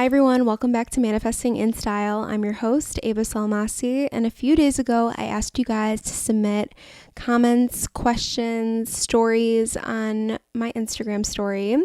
Hi everyone, welcome back to Manifesting in Style. I'm your host, avasalmaci, and a few days ago I asked you guys to submit comments, questions, stories on my Instagram story,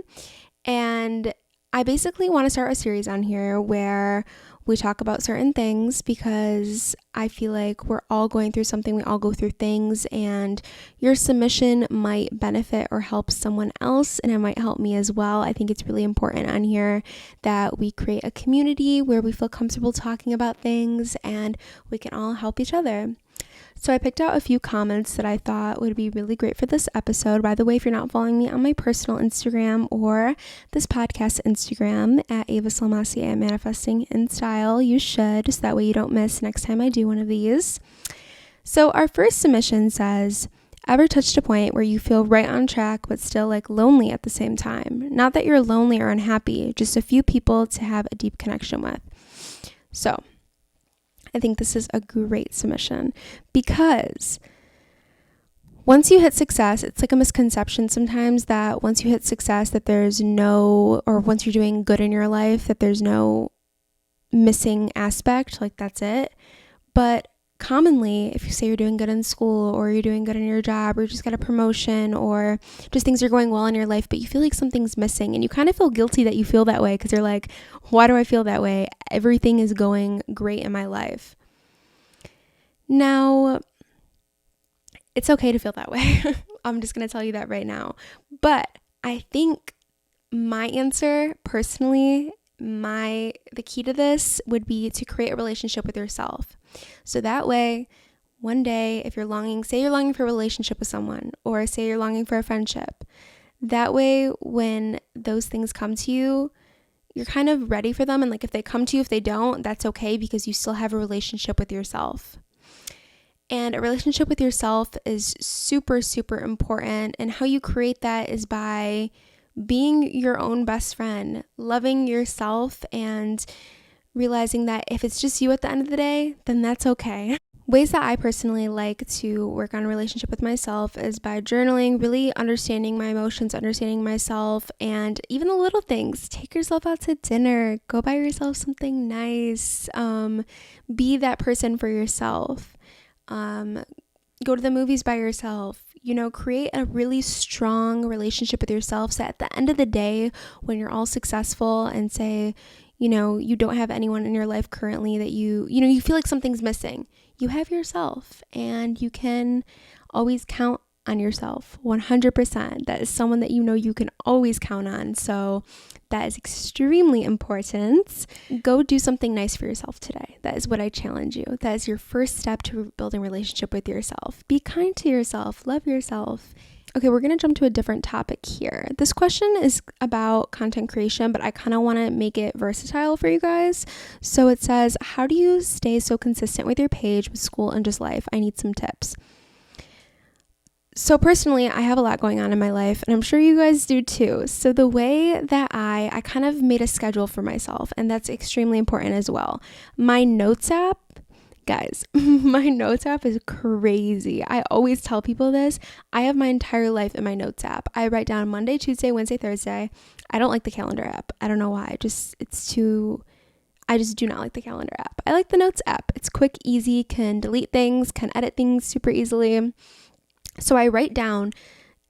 and I basically want to start a series on here where we talk about certain things because I feel like we're all going through something, we all go through things, and your submission might benefit or help someone else, and it might help me as well. I think it's really important on here that we create a community where we feel comfortable talking about things and we can all help each other. So I picked out a few comments that I thought would be really great for this episode. By the way, if you're not following me on my personal Instagram or this podcast Instagram at avasalmaci at manifesting in style, you should, so that way you don't miss next time I do one of these. So our first submission says, ever touched a point where you feel right on track but still like lonely at the same time? Not that you're lonely or unhappy, just a few people to have a deep connection with. So I think this is a great submission because once you hit success, it's like a misconception sometimes that once you hit success that there's no, or once you're doing good in your life, that there's no missing aspect, like that's it. But commonly, if you say you're doing good in school or you're doing good in your job or you just got a promotion or just things are going well in your life, but you feel like something's missing and you kind of feel guilty that you feel that way because you're like, why do I feel that way? Everything is going great in my life. Now, it's okay to feel that way. I'm just going to tell you that right now. But I think my answer personally, the key to this would be to create a relationship with yourself. So that way, one day, if you're longing, say you're longing for a relationship with someone, or say you're longing for a friendship, that way, when those things come to you, you're kind of ready for them. And like, if they come to you, if they don't, that's okay because you still have a relationship with yourself. And a relationship with yourself is super, super important. And how you create that is by being your own best friend, loving yourself and realizing that if it's just you at the end of the day, then that's okay. Ways that I personally like to work on a relationship with myself is by journaling, really understanding my emotions, understanding myself, and even the little things. Take yourself out to dinner, go buy yourself something nice, be that person for yourself, go to the movies by yourself. Create a really strong relationship with yourself so at the end of the day, when you're all successful and say, you don't have anyone in your life currently that you feel like something's missing, you have yourself and you can always count on yourself 100%. That is someone that you can always count on. So that is extremely important. Go do something nice for yourself today. That is what I challenge you. That is your first step to building a relationship with yourself. Be kind to yourself. Love yourself. Okay, we're going to jump to a different topic here. This question is about content creation, but I kind of want to make it versatile for you guys. So it says, how do you stay so consistent with your page, with school, and just life? I need some tips. So personally, I have a lot going on in my life, and I'm sure you guys do too. So the way that I kind of made a schedule for myself, and that's extremely important as well. My notes app, guys, my notes app is crazy. I always tell people this. I have my entire life in my notes app. I write down Monday, Tuesday, Wednesday, Thursday. I don't like the calendar app. I don't know why. I just do not like the calendar app. I like the notes app. It's quick, easy, can delete things, can edit things super easily. So I write down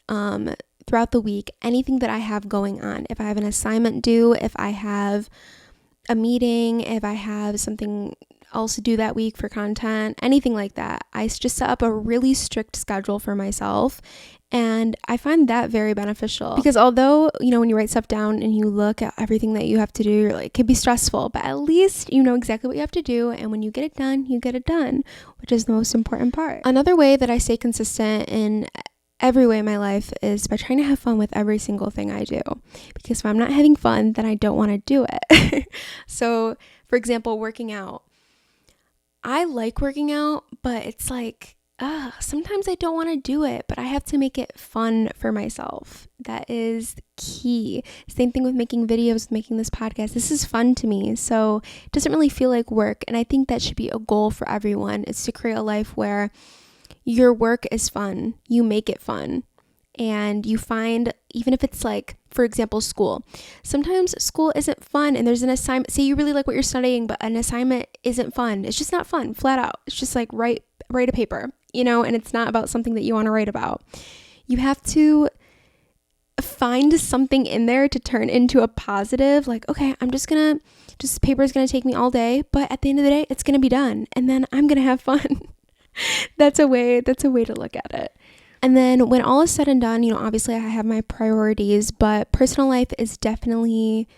throughout the week anything that I have going on. If I have an assignment due, if I have a meeting, if I have something else to do that week for content, anything like that. I just set up a really strict schedule for myself. And I find that very beneficial because although, when you write stuff down and you look at everything that you have to do, you're like, it can be stressful, but at least you know exactly what you have to do. And when you get it done, you get it done, which is the most important part. Another way that I stay consistent in every way in my life is by trying to have fun with every single thing I do. Because if I'm not having fun, then I don't want to do it. So, for example, working out. I like working out, but it's like, sometimes I don't want to do it, but I have to make it fun for myself. That is key. Same thing with making videos, making this podcast. This is fun to me, so it doesn't really feel like work. And I think that should be a goal for everyone, is to create a life where your work is fun. You make it fun. and you find, even if it's like, for example, school. Sometimes school isn't fun and there's an assignment. Say you really like what you're studying, but an assignment isn't fun. It's just not fun, flat out. It's just like write a paper, and it's not about something that you want to write about. You have to find something in there to turn into a positive, like, okay, paper is gonna take me all day, but at the end of the day, it's gonna be done, and then I'm gonna have fun. That's a way to look at it. And then when all is said and done, obviously I have my priorities, but personal life is definitely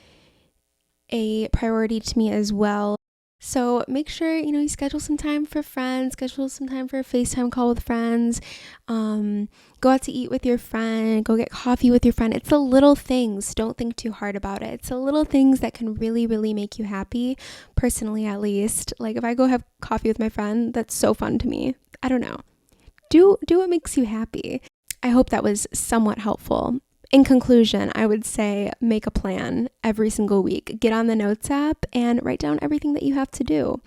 a priority to me as well. So make sure, you schedule some time for friends, schedule some time for a FaceTime call with friends, go out to eat with your friend, go get coffee with your friend. It's the little things. Don't think too hard about it. It's the little things that can really, really make you happy, personally at least. Like if I go have coffee with my friend, that's so fun to me. I don't know. Do what makes you happy. I hope that was somewhat helpful. In conclusion, I would say make a plan every single week. Get on the notes app and write down everything that you have to do.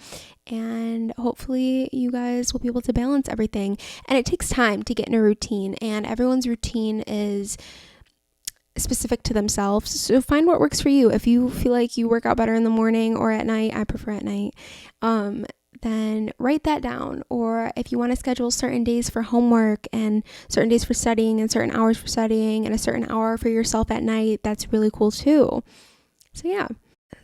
And hopefully you guys will be able to balance everything. And it takes time to get in a routine, and everyone's routine is specific to themselves. So find what works for you. If you feel like you work out better in the morning or at night, I prefer at night, then write that down. Or if you want to schedule certain days for homework and certain days for studying and certain hours for studying and a certain hour for yourself at night, that's really cool too. So yeah.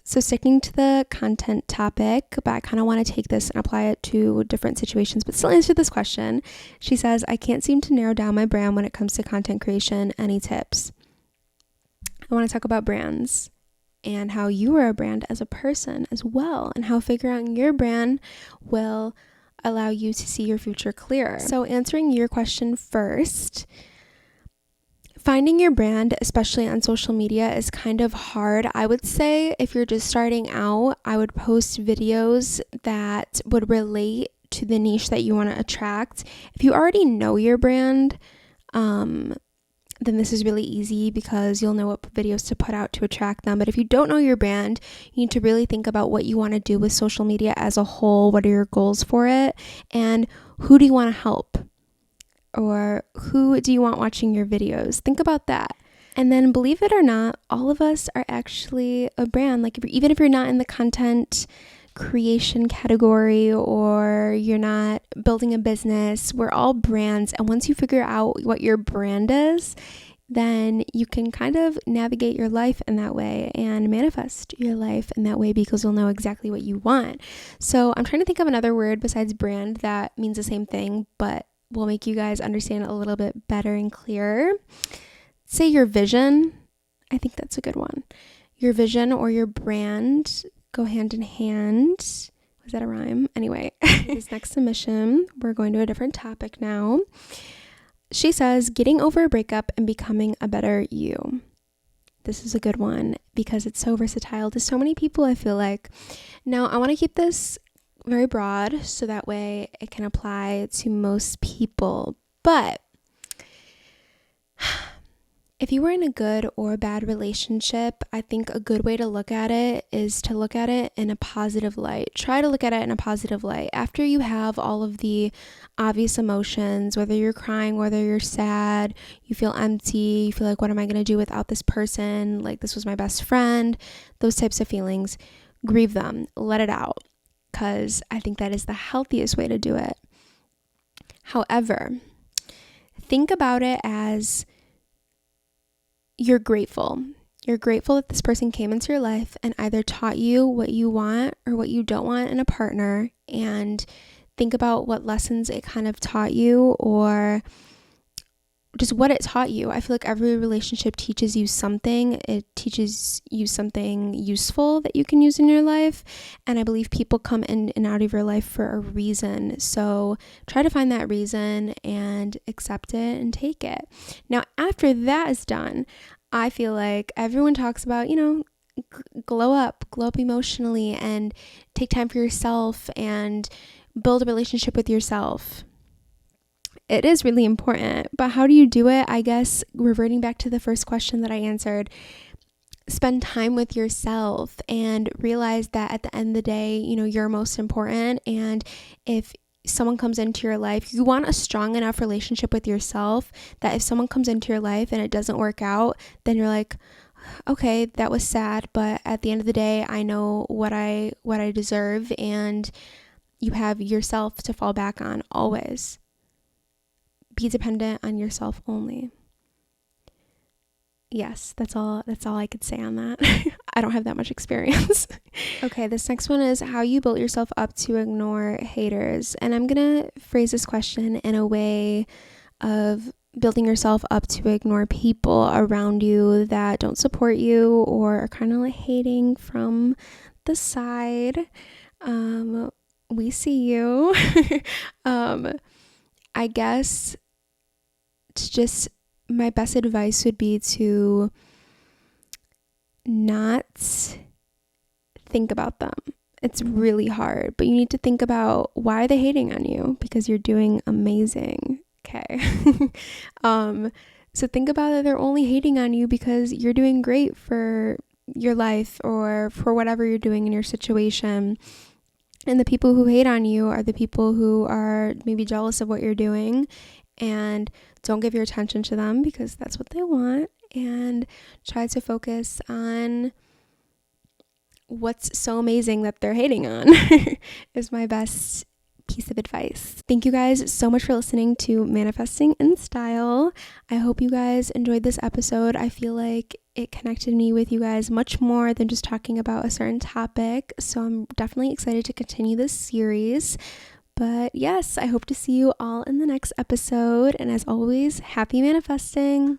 So sticking to the content topic, but I kind of want to take this and apply it to different situations, but still answer this question. She says, I can't seem to narrow down my brand when it comes to content creation. Any tips? I want to talk about brands and how you are a brand as a person as well, and how figuring out your brand will allow you to see your future clearer. So answering your question first, finding your brand, especially on social media, is kind of hard. I would say if you're just starting out, I would post videos that would relate to the niche that you want to attract. If you already know your brand, then this is really easy because you'll know what videos to put out to attract them. But if you don't know your brand, you need to really think about what you want to do with social media as a whole. What are your goals for it? And who do you want to help? Or who do you want watching your videos? Think about that. And then believe it or not, all of us are actually a brand. Like even if you're not in the content creation category or you're not building a business, we're all brands. And once you figure out what your brand is, then you can kind of navigate your life in that way and manifest your life in that way, because you'll know exactly what you want. So I'm trying to think of another word besides brand that means the same thing, but will make you guys understand a little bit better and clearer. Say your vision. I think that's a good one. Your vision or your brand go hand in hand. Was that a rhyme? Anyway, this next submission, we're going to a different topic now. She says, getting over a breakup and becoming a better you. This is a good one because it's so versatile to so many people, I feel like. Now, I want to keep this very broad so that way it can apply to most people. But if you were in a good or bad relationship, I think a good way to look at it is to look at it in a positive light. Try to look at it in a positive light. After you have all of the obvious emotions, whether you're crying, whether you're sad, you feel empty, you feel like, what am I going to do without this person? Like, this was my best friend. Those types of feelings, grieve them, let it out, because I think that is the healthiest way to do it. However, think about it as you're grateful. You're grateful that this person came into your life and either taught you what you want or what you don't want in a partner, and think about what lessons it kind of taught you or just what it taught you. I feel like every relationship teaches you something. It teaches you something useful that you can use in your life. And I believe people come in and out of your life for a reason. So try to find that reason and accept it and take it. Now, after that is done, I feel like everyone talks about, glow up emotionally and take time for yourself and build a relationship with yourself. It is really important, but how do you do it? I guess reverting back to the first question that I answered, spend time with yourself and realize that at the end of the day, you're most important. And if someone comes into your life, you want a strong enough relationship with yourself that if someone comes into your life and it doesn't work out, then you're like, okay, that was sad, but at the end of the day, I know what I deserve, and you have yourself to fall back on always. Be dependent on yourself only. Yes, that's all I could say on that. I don't have that much experience. Okay, this next one is how you built yourself up to ignore haters. And I'm going to phrase this question in a way of building yourself up to ignore people around you that don't support you or are kind of like hating from the side. We see you. I guess to just, my best advice would be to not think about them. It's really hard, but you need to think about why are they hating on you? Because you're doing amazing. Okay. So think about it. They're only hating on you because you're doing great for your life or for whatever you're doing in your situation. And the people who hate on you are the people who are maybe jealous of what you're doing, and don't give your attention to them because that's what they want, and try to focus on what's so amazing that they're hating on is my best piece of advice. Thank you guys so much for listening to Manifesting in Style. I hope you guys enjoyed this episode. I feel like it connected me with you guys much more than just talking about a certain topic. So I'm definitely excited to continue this series. But yes, I hope to see you all in the next episode. And as always, happy manifesting.